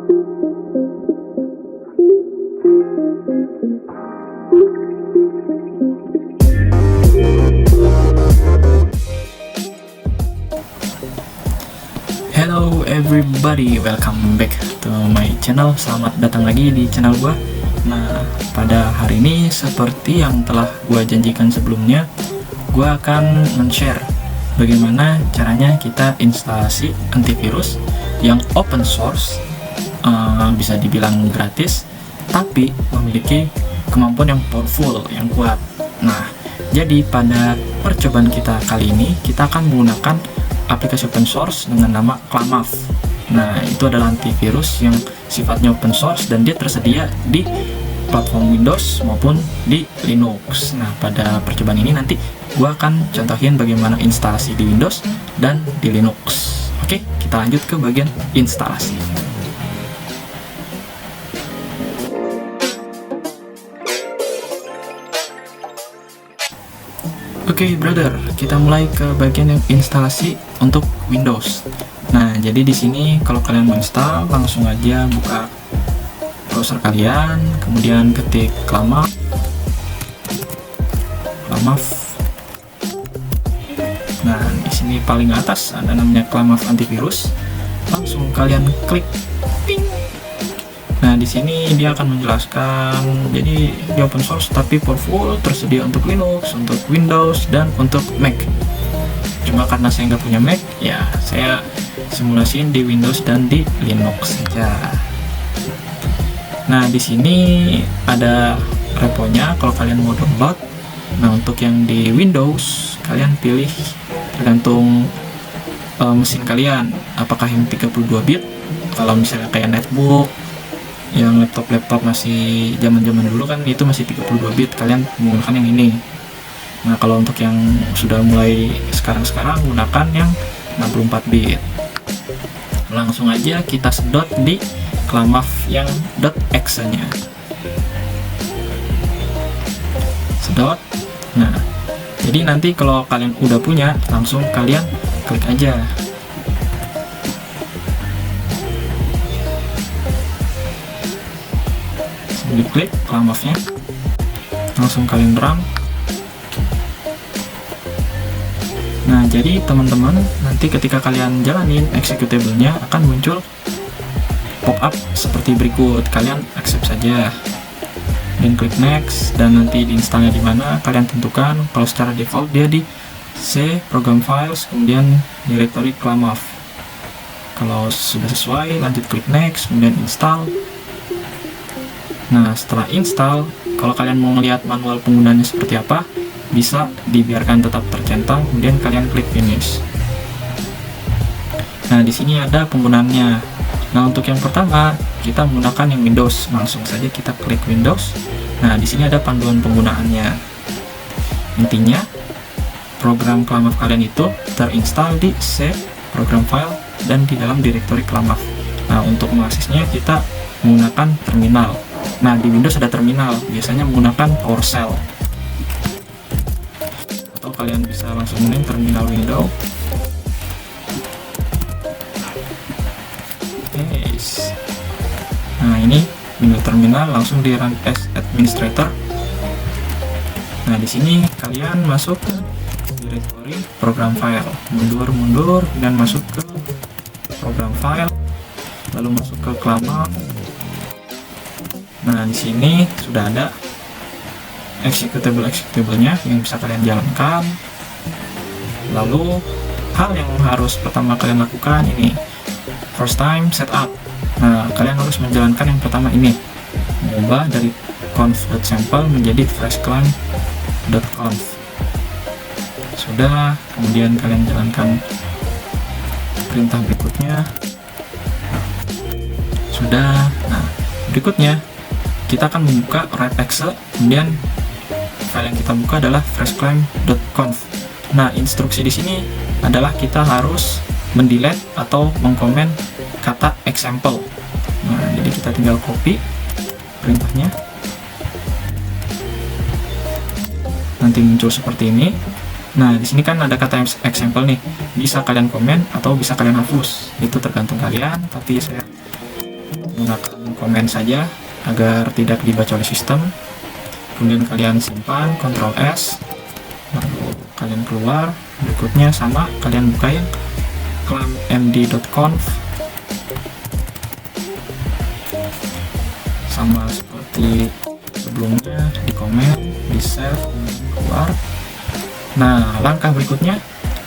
Hello everybody, welcome back to my channel. Selamat datang lagi di channel gua. Nah, pada hari ini seperti yang telah gua janjikan sebelumnya, gua akan men-share bagaimana caranya kita instalasi antivirus yang open source, bisa dibilang gratis, tapi memiliki kemampuan yang powerful, yang kuat. Nah, jadi pada percobaan kita kali ini, kita akan menggunakan aplikasi open source dengan nama Clamaf. Nah, itu adalah antivirus yang sifatnya open source dan dia tersedia di platform Windows maupun di Linux. Nah, pada percobaan ini nanti gua akan contohin bagaimana instalasi di Windows dan di Linux. Oke, kita lanjut ke bagian instalasi. Oke, brother, kita mulai ke bagian yang instalasi untuk Windows. Nah, jadi di sini kalau kalian mau install, langsung aja buka browser kalian, kemudian ketik Clamaf. Nah, di sini paling atas ada namanya Clamaf antivirus. Langsung kalian klik, ping. Nah, di sini dia akan menjelaskan, jadi dia open source tapi powerful, tersedia untuk Linux, untuk Windows, dan untuk Mac. Cuma karena saya nggak punya Mac, ya saya simulasiin di Windows dan di Linux saja. Nah, di sini ada reponya kalau kalian mau download. Nah, untuk yang di Windows, kalian pilih tergantung mesin kalian, apakah yang 32 bit, kalau misalnya kayak netbook, yang laptop masih zaman-zaman dulu kan itu masih 32 bit, kalian menggunakan yang ini. Nah, kalau untuk yang sudah mulai sekarang gunakan yang 64 bit. Langsung aja kita sedot di Clamaf yang .exe nya. Sedot. Nah, jadi nanti kalau kalian udah punya, langsung kalian klik aja. Diklik Clamafnya, langsung kalian run. Nah, jadi teman-teman, nanti ketika kalian jalanin executable-nya akan muncul pop-up seperti berikut. Kalian accept saja dan klik next, dan nanti diinstalnya di mana kalian tentukan. Kalau secara default dia di C program files, kemudian directory Clamaf. Kalau sudah sesuai, lanjut klik next, kemudian install. Nah, setelah install, kalau kalian mau melihat manual penggunaannya seperti apa, bisa dibiarkan tetap tercentang, kemudian kalian klik finish. Nah, di sini ada penggunaannya. Nah, untuk yang pertama, kita menggunakan yang Windows. Langsung saja kita klik Windows. Nah, di sini ada panduan penggunaannya. Intinya, program Clamaf kalian itu terinstall di C program file dan di dalam directory Clamaf. Nah, untuk mengaksesnya kita menggunakan terminal. Nah, di Windows ada terminal, biasanya menggunakan PowerShell. Atau kalian bisa langsung main terminal Windows. Yes. Nah, ini Windows terminal, langsung di run as administrator. Nah, di sini kalian masuk ke directory program file, mundur dan masuk ke program file, lalu masuk ke Clamaf. Nah, di sini sudah ada executable-nya yang bisa kalian jalankan. Lalu hal yang harus pertama kalian lakukan ini first time setup. Nah, kalian harus menjalankan yang pertama ini, mengubah dari conf.sample menjadi freshclimb.conf. Sudah, kemudian kalian jalankan perintah berikutnya. Sudah. Nah, berikutnya kita akan membuka write.exe, kemudian file yang kita buka adalah freshclimb.conf. Nah, instruksi di sini adalah kita harus mendelete atau mengkomen kata example. Nah, jadi kita tinggal copy perintahnya. Nanti muncul seperti ini. Nah, di sini kan ada kata example nih. Bisa kalian komen atau bisa kalian hapus. Itu tergantung kalian, tapi saya Gunakan komen saja agar tidak dibaca oleh sistem. Kemudian kalian simpan, Ctrl S, lalu kalian keluar. Berikutnya sama, kalian buka yang clampmd.conf, sama seperti sebelumnya, di komen, di save, keluar. Nah, langkah berikutnya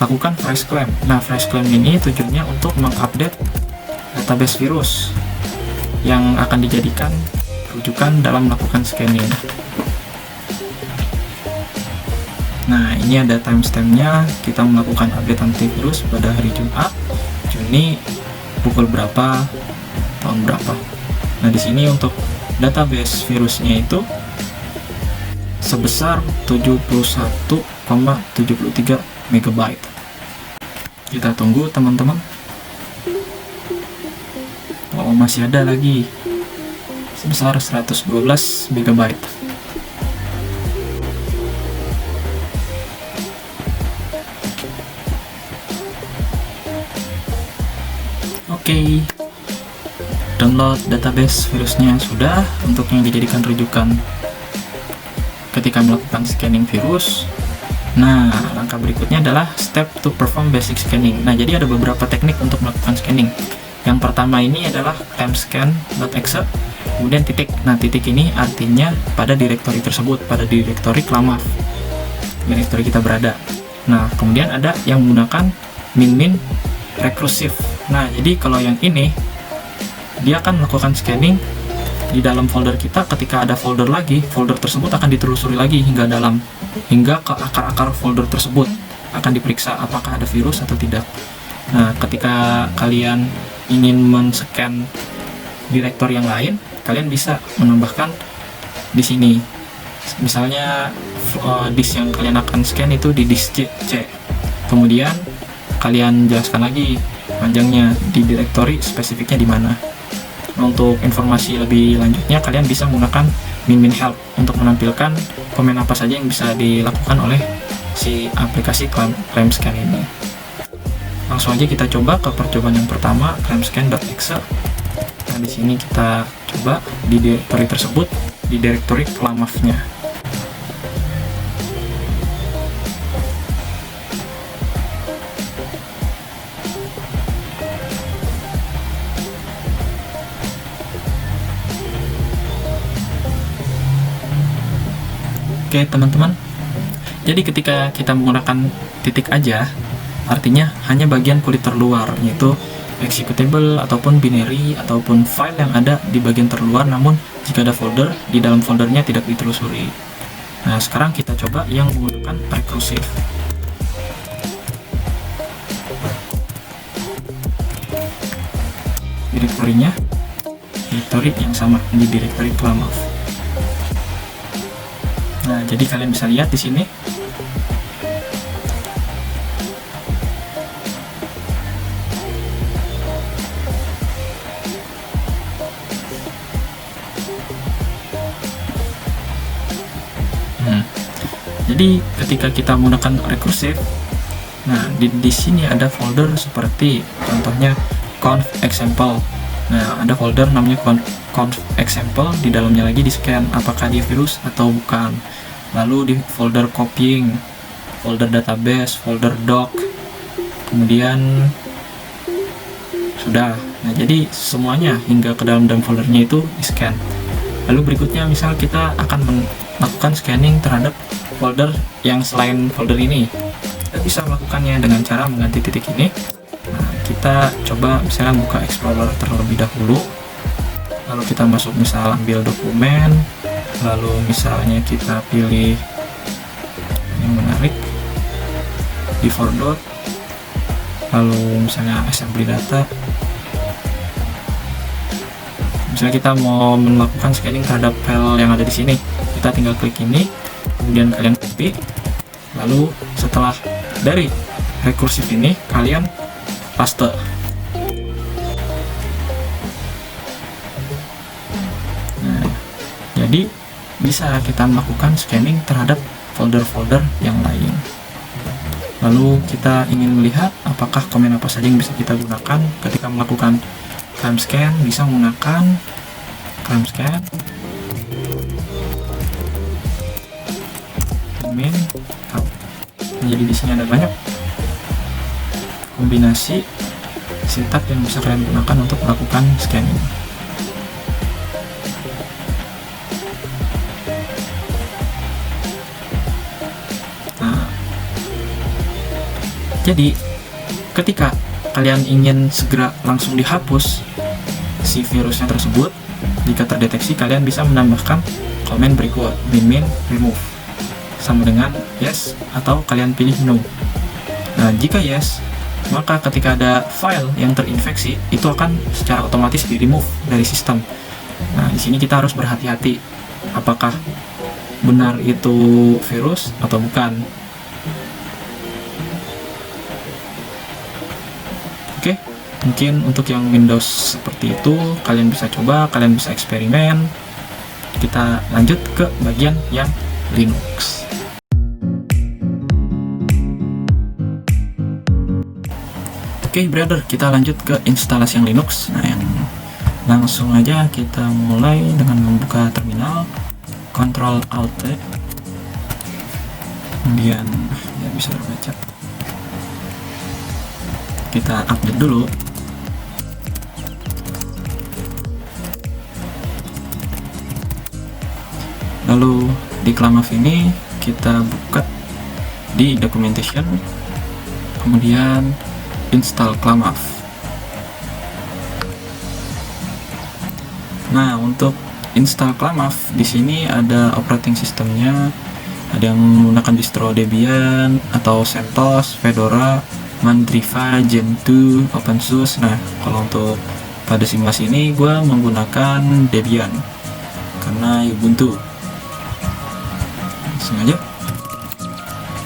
lakukan fresh clamp. Nah, fresh clamp ini tujuannya untuk mengupdate database virus yang akan dijadikan rujukan dalam melakukan scanning. Nah, ini ada timestampnya. Kita melakukan update antivirus pada hari Jumat, Juni, pukul berapa, tahun berapa. Nah, di sini untuk database virusnya itu sebesar 71,73 MB. Kita tunggu teman-teman. Oh, masih ada lagi sebesar 112 MB. Oke, download database virusnya sudah untuk yang dijadikan rujukan ketika melakukan scanning virus. Nah, langkah berikutnya adalah step to perform basic scanning. Nah, jadi ada beberapa teknik untuk melakukan scanning. Yang pertama ini adalah clamscan.exe, kemudian titik. Nah, titik ini artinya pada direktori tersebut, pada direktori clamaf, direktori kita berada. Nah, kemudian ada yang menggunakan min recursive. Nah, jadi kalau yang ini dia akan melakukan scanning di dalam folder kita. Ketika ada folder lagi, folder tersebut akan ditelusuri lagi hingga ke akar-akar folder tersebut, akan diperiksa apakah ada virus atau tidak. Nah, ketika kalian ingin men-scan direktori yang lain, kalian bisa menambahkan di sini. Misalnya disk yang kalian akan scan itu di disk C. Kemudian kalian jelaskan lagi panjangnya di direktori spesifiknya di mana. Untuk informasi lebih lanjutnya, kalian bisa menggunakan min help untuk menampilkan komen apa saja yang bisa dilakukan oleh si aplikasi clamscan ini. Langsung aja kita coba ke percobaan yang pertama, clamscan.exe. Nah, di sini kita coba di direktori tersebut, di direktori clamaf-nya. Oke teman-teman, jadi ketika kita menggunakan titik aja, artinya hanya bagian kulit terluar, yaitu executable ataupun binary ataupun file yang ada di bagian terluar, namun jika ada folder, di dalam foldernya tidak ditelusuri. Nah, sekarang kita coba yang menggunakan recursive. Direktorinya, direktori yang sama di direktori clamaf. Nah, jadi kalian bisa lihat di sini. Jadi ketika kita menggunakan recursive, nah di sini ada folder seperti contohnya conf example. Nah, ada folder namanya conf example, di dalamnya lagi di scan apakah dia virus atau bukan. Lalu di folder copying, folder database, folder doc, kemudian sudah. Nah, jadi semuanya hingga ke dalam foldernya itu di scan. Lalu berikutnya misal kita akan melakukan scanning terhadap folder yang selain folder ini. Kita bisa melakukannya dengan cara mengganti titik ini. Nah, kita coba misalnya buka Explorer terlebih dahulu, lalu kita masuk, misal ambil dokumen, lalu misalnya kita pilih yang menarik di forward, lalu misalnya assembly data. Misalnya kita mau melakukan scanning terhadap file yang ada di sini, kita tinggal klik ini, kemudian kalian copy, lalu setelah dari recursive ini kalian paste. Nah, jadi bisa kita melakukan scanning terhadap folder-folder yang lain. Lalu kita ingin melihat apakah komen apa saja yang bisa kita gunakan ketika melakukan Crime scan bisa menggunakan crime scan admin help. Jadi di sini ada banyak kombinasi setup yang bisa kalian gunakan untuk melakukan scanning. Nah, jadi ketika kalian ingin segera langsung dihapus si virusnya tersebut, jika terdeteksi kalian bisa menambahkan komen berikut min remove sama dengan yes atau kalian pilih no. Nah, jika yes, maka ketika ada file yang terinfeksi itu akan secara otomatis di remove dari sistem. Nah, di sini kita harus berhati-hati apakah benar itu virus atau bukan. Oke, mungkin untuk yang Windows seperti itu kalian bisa coba, kalian bisa eksperimen. Kita lanjut ke bagian yang Linux. Oke, brother, kita lanjut ke instalasi yang Linux. Nah, yang langsung aja kita mulai dengan membuka terminal, Ctrl Alt T, kemudian ya bisa terbaca. Kita update dulu. Lalu di Clamaf ini kita buka di documentation, kemudian install Clamaf. Nah, untuk install Clamaf di sini ada operating systemnya, ada yang menggunakan distro Debian atau CentOS, Fedora, Mandriva, Gentoo, OpenSUSE. Nah, kalau untuk pada simulasi ini gue menggunakan Debian karena Ubuntu. Langsung aja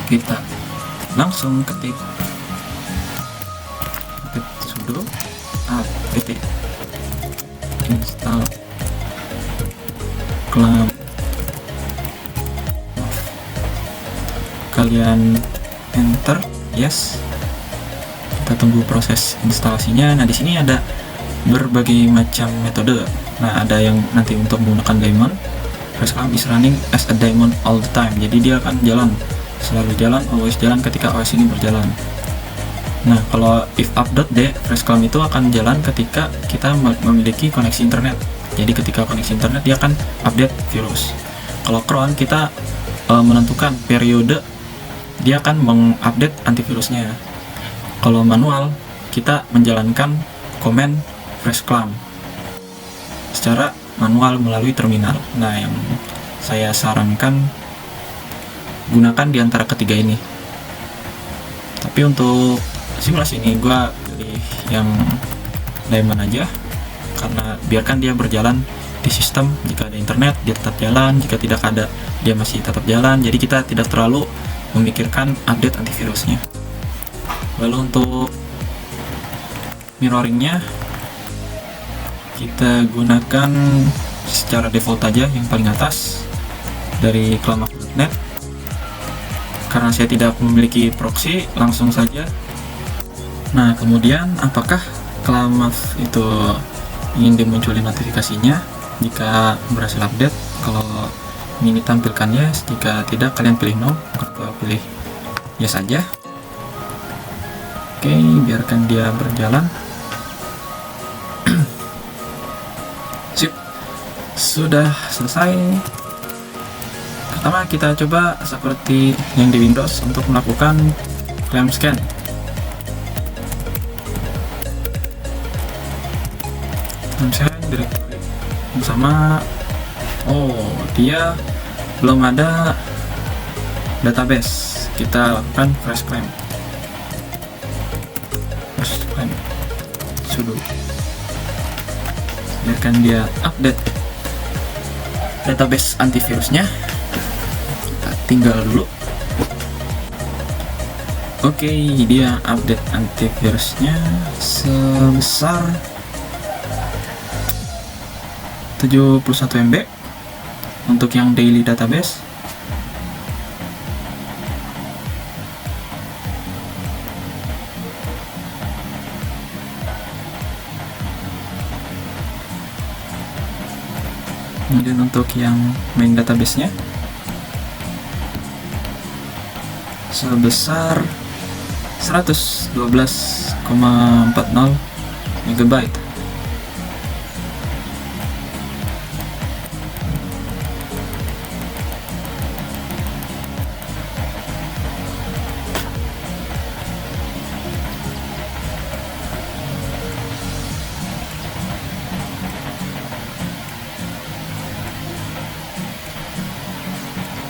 kita langsung ketik sudo apt install Clamaf. Kalian enter yes. Kita tunggu proses instalasinya. Nah, di sini ada berbagai macam metode. Nah, ada yang nanti untuk menggunakan daemon. Freshclam is running as a daemon all the time. Jadi dia akan jalan, selalu jalan, always jalan ketika OS ini berjalan. Nah, kalau if up.d, Freshclam itu akan jalan ketika kita memiliki koneksi internet. Jadi ketika koneksi internet dia akan update virus. Kalau cron kita menentukan periode dia akan mengupdate antivirusnya. Kalau manual kita menjalankan command Freshclam secara manual melalui terminal. Nah, yang saya sarankan gunakan di antara ketiga ini. Tapi untuk simulasi ini gue pilih yang daemon aja, karena biarkan dia berjalan di sistem. Jika ada internet dia tetap jalan, jika tidak ada dia masih tetap jalan. Jadi kita tidak terlalu memikirkan update antivirusnya. Lalu untuk mirroringnya kita gunakan secara default aja yang paling atas dari clamaf.net. Karena saya tidak memiliki proxy, langsung saja. Nah, kemudian apakah Clamaf itu ingin dimunculin notifikasinya jika berhasil update? Kalau ingin ditampilkannya, jika tidak kalian pilih no, kalau pilih yes saja. Oke, biarkan dia berjalan. Sip, sudah selesai. Pertama kita coba seperti yang di Windows untuk melakukan clam scan. Misalnya direktori bersama, oh dia belum ada database, kita lakukan freshclam sudo, biarkan dia update database antivirusnya. Kita tinggal dulu. Oke, dia update antivirusnya sebesar 71 MB untuk yang daily database. Kemudian untuk yang main database-nya sebesar 112,40 MB.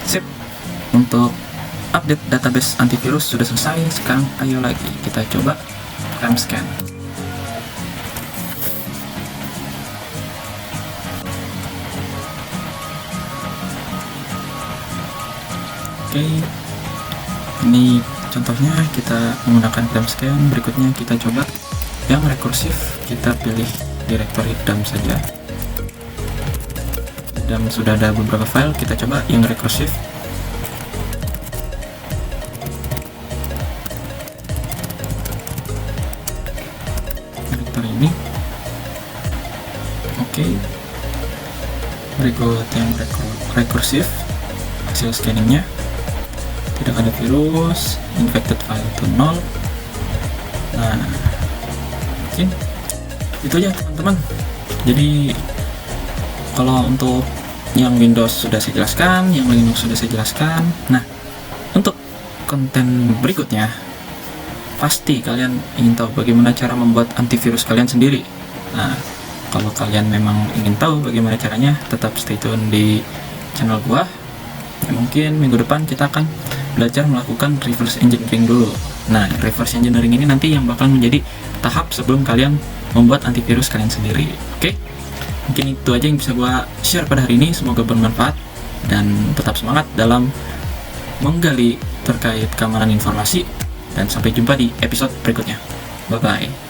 Sip, untuk update database antivirus sudah selesai. Sekarang ayo lagi kita coba RAM scan. Oke, ini contohnya kita menggunakan RAM scan. Berikutnya kita coba yang rekursif. Kita pilih directory dump saja. Dan sudah ada beberapa file, kita coba yang rekursif. Directory ini. Oke. Berikut yang rekursif, hasil scanningnya tidak ada virus, infected file itu 0. Nah, mungkin itu aja teman-teman. Jadi kalau untuk yang Windows sudah saya jelaskan, yang Linux sudah saya jelaskan. Nah, untuk konten berikutnya, pasti kalian ingin tahu bagaimana cara membuat antivirus kalian sendiri. Nah, kalau kalian memang ingin tahu bagaimana caranya, tetap stay tune di channel gua. Ya, mungkin minggu depan kita akan belajar melakukan reverse engineering dulu. Nah, reverse engineering ini nanti yang bakal menjadi tahap sebelum kalian membuat antivirus kalian sendiri. Oke? Mungkin itu aja yang bisa gua share pada hari ini. Semoga bermanfaat dan tetap semangat dalam menggali terkait keamanan informasi. Dan sampai jumpa di episode berikutnya. Bye bye.